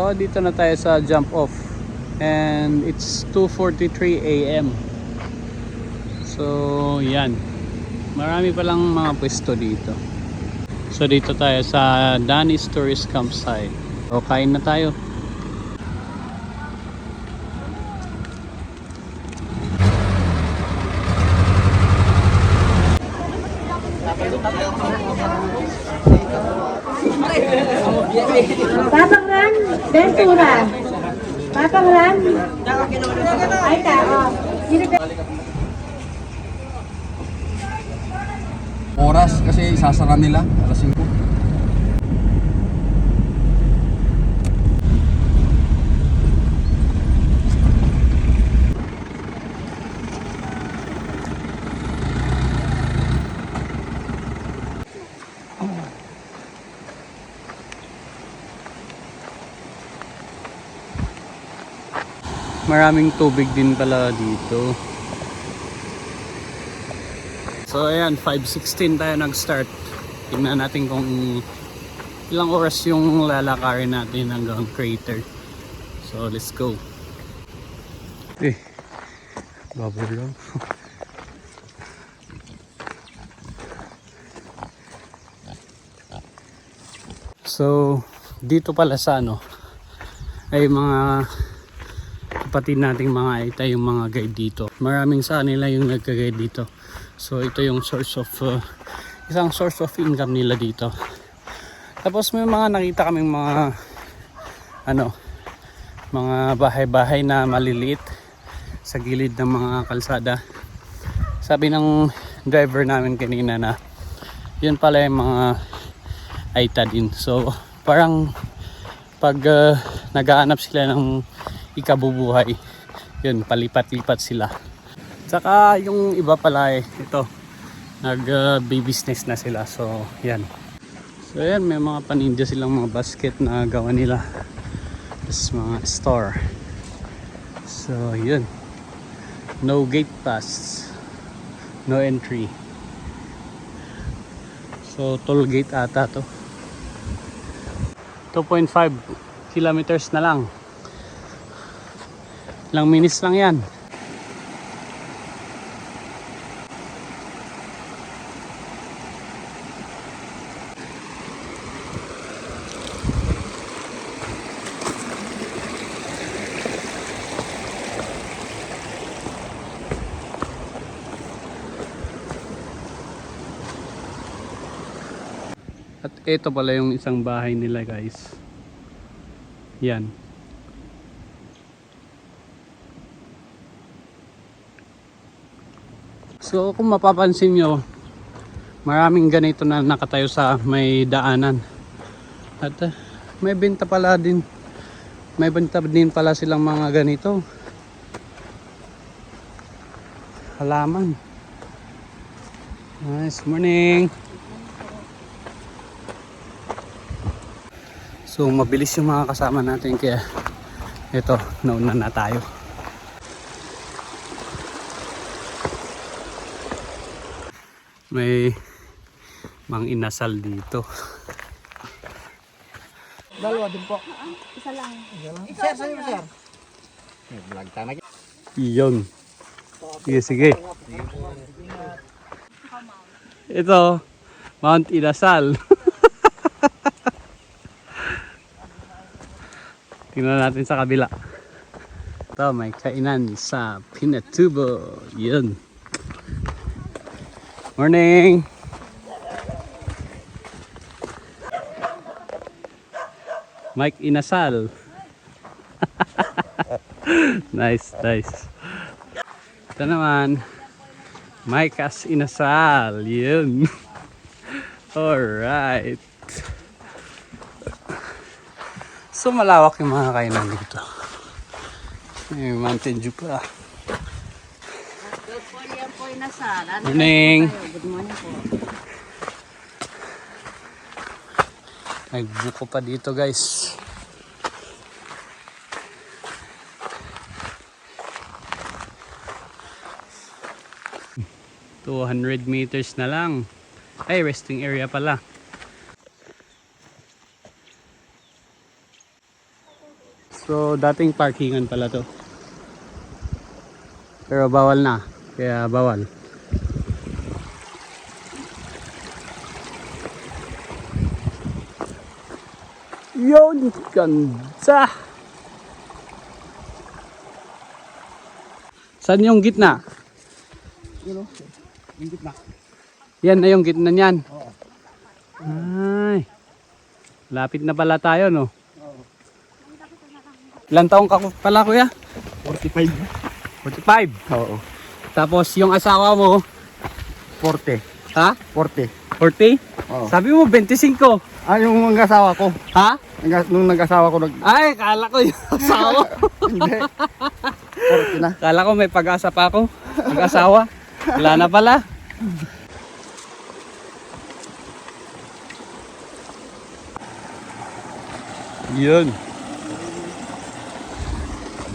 So dito na tayo sa jump off and it's 2:43 AM. So yan, marami palang mga pwesto dito. So dito tayo sa Danis Tourist Campsite. So kain na tayo. Papangran, Ventura. Papangran. Ay ka, oh. Oras kasi isasara nila alas 5. Maraming tubig din pala dito. So ayan, 5:16 tayo nag-start. Tingnan natin kung ilang oras yung lalakarin natin hanggang crater. So let's go. Baboy lang. So dito pala sa ay mga kapatid nating mga Aita yung mga guide dito. Maraming sa nila yung nagka-guide dito. So ito yung source of isang source of income nila dito. Tapos may mga nakita kaming mga mga bahay-bahay na maliliit sa gilid ng mga kalsada. Sabi ng driver namin kanina na yun pala yung mga Aita din. So parang pag naghahanap sila ng ikabubuhay, yun, palipat-lipat sila. Tsaka yung iba pala ito, nag-business na sila. So yan. So yan, may mga paninda silang mga basket na gawa nila. Tapos mga store. So yun. No gate pass. No entry. So toll gate ata to. 2.5 kilometers na lang. Ilang minutes lang yan. At ito pala yung isang bahay nila, guys. Yan. So kung mapapansin nyo, maraming ganito na nakatayo sa may daanan. At may benta pala din. May benta din pala silang mga ganito. Halaman. Nice morning. So mabilis yung mga kasama natin kaya ito, nauna na tayo. May mang inasal dito. Dalawa din po. Isa lang. Sir, sa'yo sir. Vlog tayo. Iyon. Sige, sige. Ito, Mount Inasal. Tingnan natin sa kabila. Ito, may kainan sa Pinatubo. Yun. Morning! Mike Inasal. Nice, nice. Ito naman, Mike as Inasal. Yun. Alright. So malawak yung mga kainan dito. May mountain dew pa. Morning. Good morning po. Nagbuko pa dito, guys. $200 meters na lang. Ay, resting area pala. So dating parkingan pala to. Pero bawal na. Kaya bawal. Yun, ganda. Saan yung gitna? Yun o. Yung gitna. Yan na yung gitna niyan. Oo. Ay. Lapit na pala tayo, no? Ilang taong ka pala, kuya? 45. 45. Oo. Tapos yung asawa mo, 40. ha? 40. 40? Oo. Sabi mo 25. Ah, yung nag-asawa ko. Ha? Nung nag-asawa ko, Ay, kala ko yung asawa. hindi. 40 na. Kala ko may pag-asa pa ako. Mag-asawa. Wala na pala. Yun.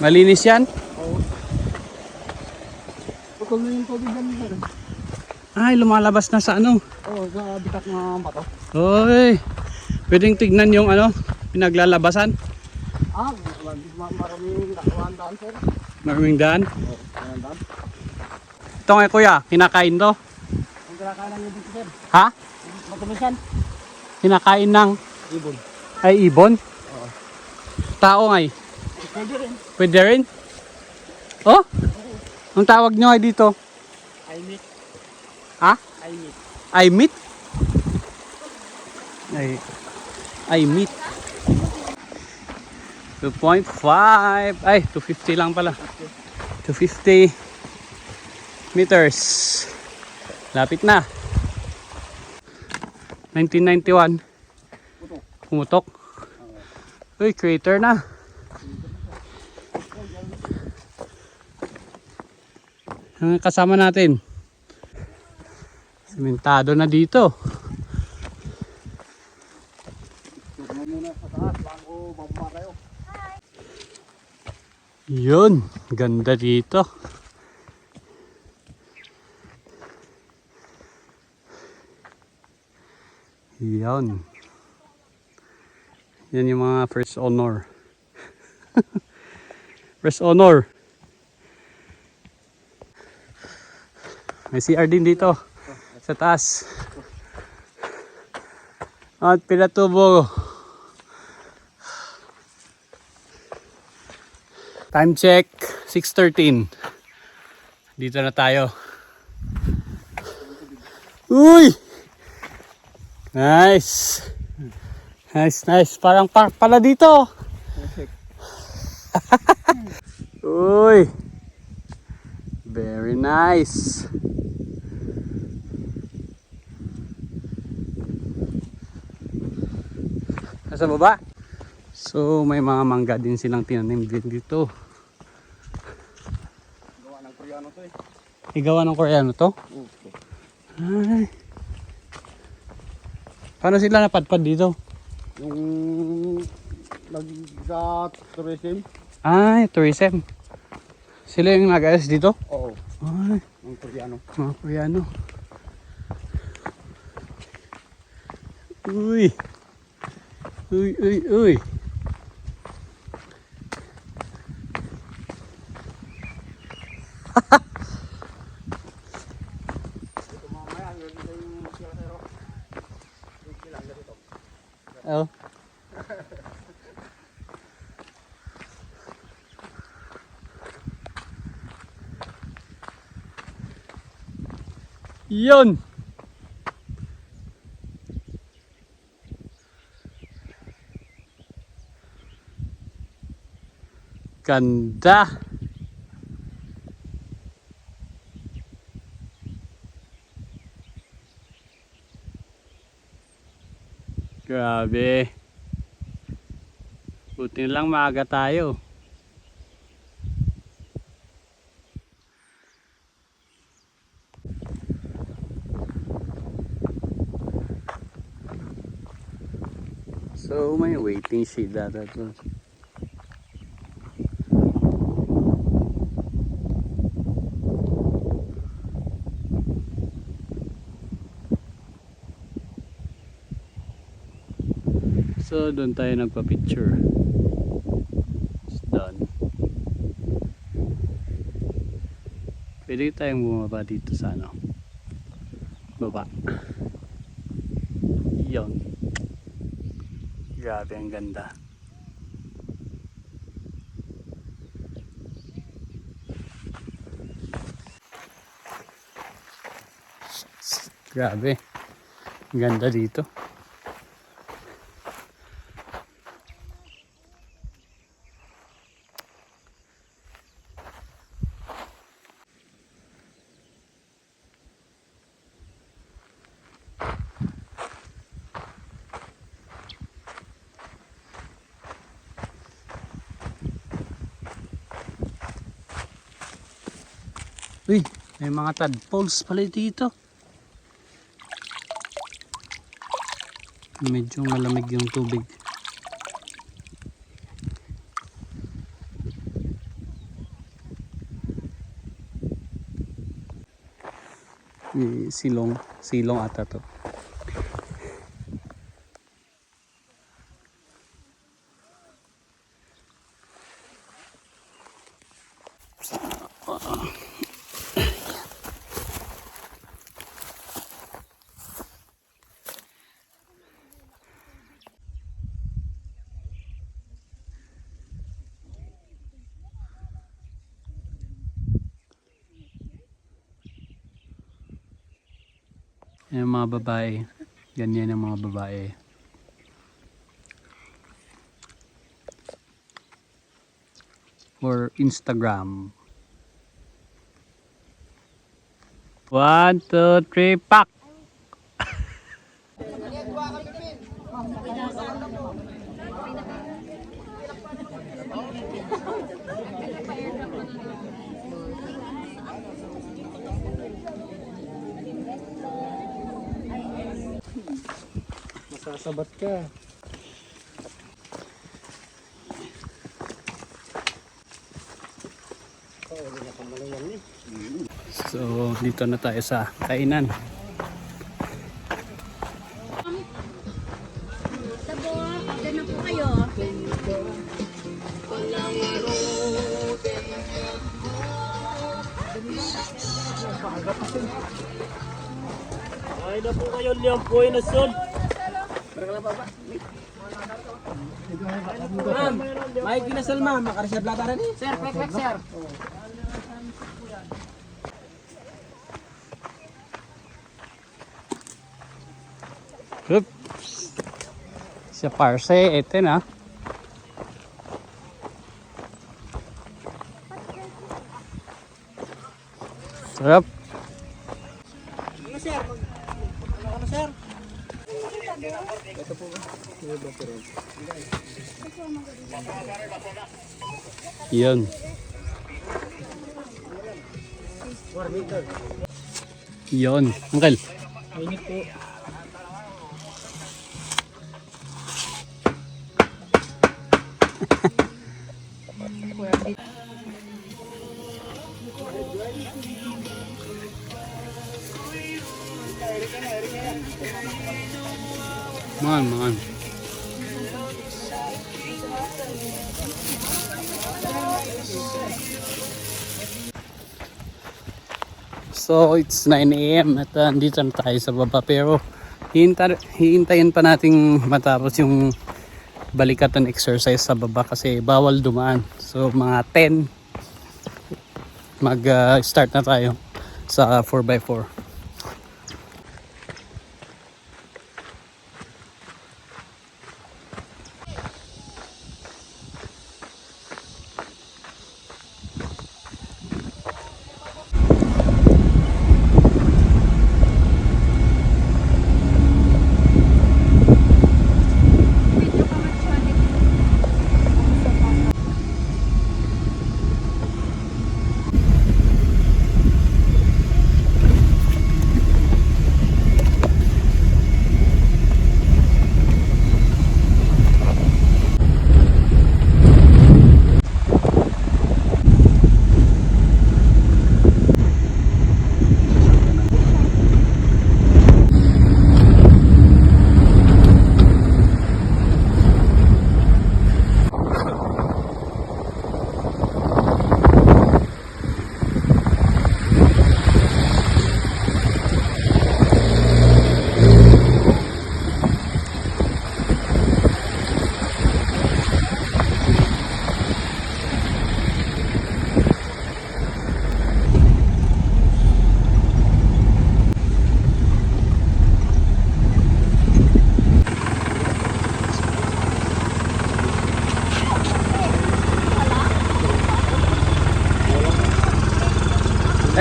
Malinis yan? Putol na yung tubig yan, sir. Ay, lumalabas na sa ano. Oo, sa bitak ng bato. Hoy. Pwedeng tignan yung ano, pinaglalabasan. Ah, maraming nakuhaan daan, sir. Maraming daan. Oo, maraming daan. Ito nga kuya, kinakain to. Ang kinakain ng ibon, sir. Ha? Matumisan. Kinakain ng Ibon. ay ibon. Oo. Tao nga eh. Pwede rin. Pwede rin. Oh? Ang tawag nyo ay dito? I meet. Ha? I meet. I meet? I meet. 2.5. Ay, 250 lang pala. 250 meters. Lapit na. 1991. Pumutok. Uy, crater na. Ang kasama natin. Sementado na dito. Tignan muna sa taas, bago bababa tayo. Yun, ganda dito. Yan. Yan yung mga first honor. First honor. May CR din dito sa taas. At pinatubo. Time check 6:13. Dito na tayo. Uy! Nice. Nice, nice. Parang park pala dito. Uy. Very nice. Nasa baba? So may mga mangga din silang tinanim din dito. Gawa ng Koreano to eh. Igawa ng Koreano to? Okay. Ay. Paano sila napadpad dito? Yung nag-tourism? Ay, tourism. Sila yung nag-ayos dito? Oo. Ay, Yung Koreano. mga Koreano. Uy. Uy, uy, uy. Oh. Yun. Ganda. Grabe. Buti na lang maaga tayo. So may waiting shed data to. So doon tayo nagpa-picture. Pwede tayong bumaba dito sa ano, baba. Yun. Grabe, ang ganda. Grabe. Ang ganda dito. Uy, may mga tadpoles pala dito. Medyo malamig yung tubig. Silong ata to. Yung mga babae, ganyan ang mga babae. For Instagram. 1, 2, 3, pak! Masasabat ka. So, dito na tayo sa kainan. Sabo, order na po kayo. Ay na po kayo, Leon po ay nasod. Ma'am, may kinasal ma'am, makareserve lang tayo rin. Sir, perfect sir. Oops. Sa parse, ito na. Sarap. Ano sir? Ano sir? Yun. Yun. Uncle. Mainit po. Man. So it's 9 AM at andito na tayo sa baba, pero hihintayin pa nating matapos yung balikatan exercise sa baba kasi bawal dumaan. So mga 10 mag start na tayo sa 4x4.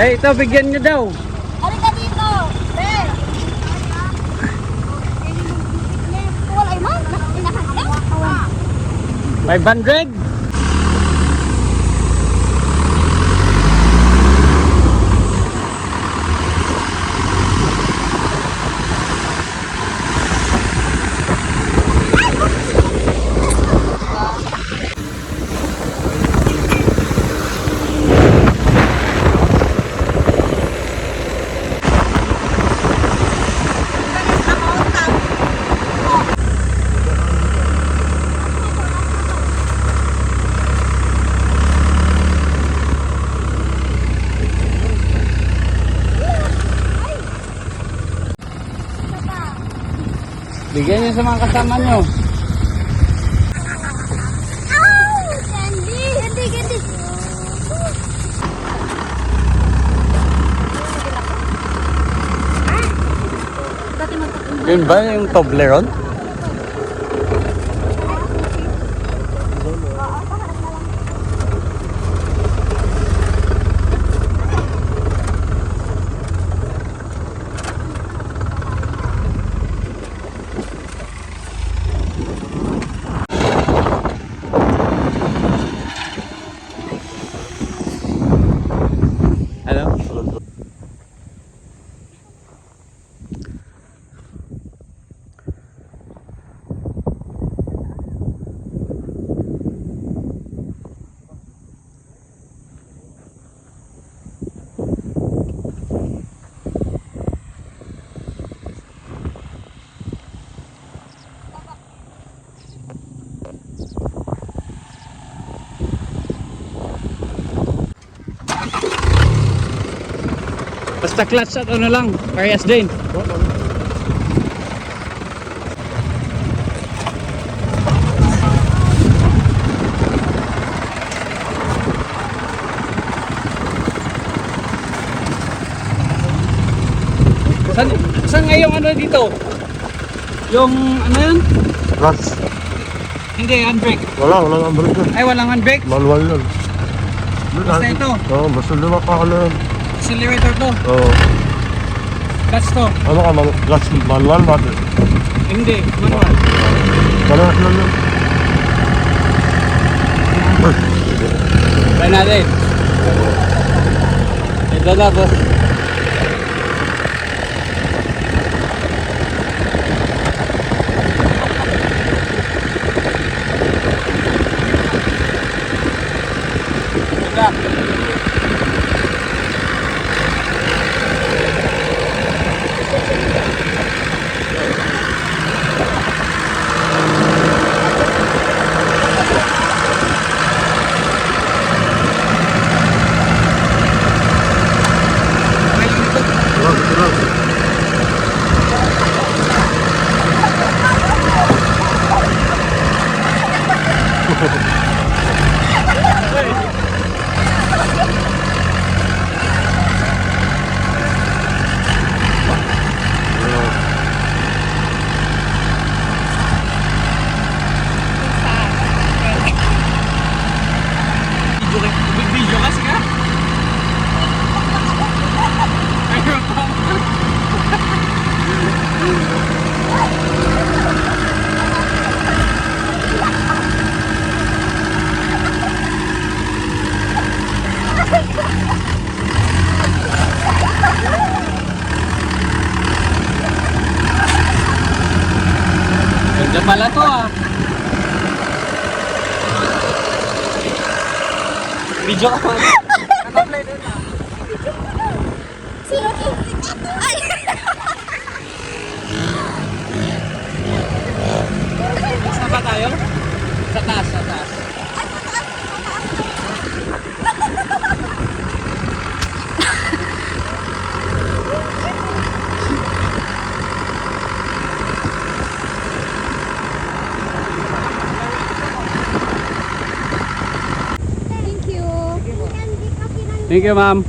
Eh, ito, bigyan nyo daw. Ano ka dito? Be! Wala ay man. Nakakalaw. 500. Bigyan nyo sa mga kasama nyo. Candy! Candy, candy! Yun ba yung Toblerone? Ano? Basta clutch at ano lang, parehas din. Saan nga yung ano dito? Yung ano yun? Clutch. Hindi, handbrake. Wala nang brake yun. Ay, walang handbrake. Manual yun. Basta ito. Oo, basta lima pa ka na yun. Accelerator to. Oo. Clutch to. Ano ka, clutch manual ba? Hindi, manual. Parehas lang yun. Try natin. Ito na boss. Video kasi ka? Ayun pa. Ganda pala to ah. Video ka pa. Naka-play din ah. Sino to? Ay! Saan ba tayo? Sa taas, sa taas. Thank you. Thank you, ma'am.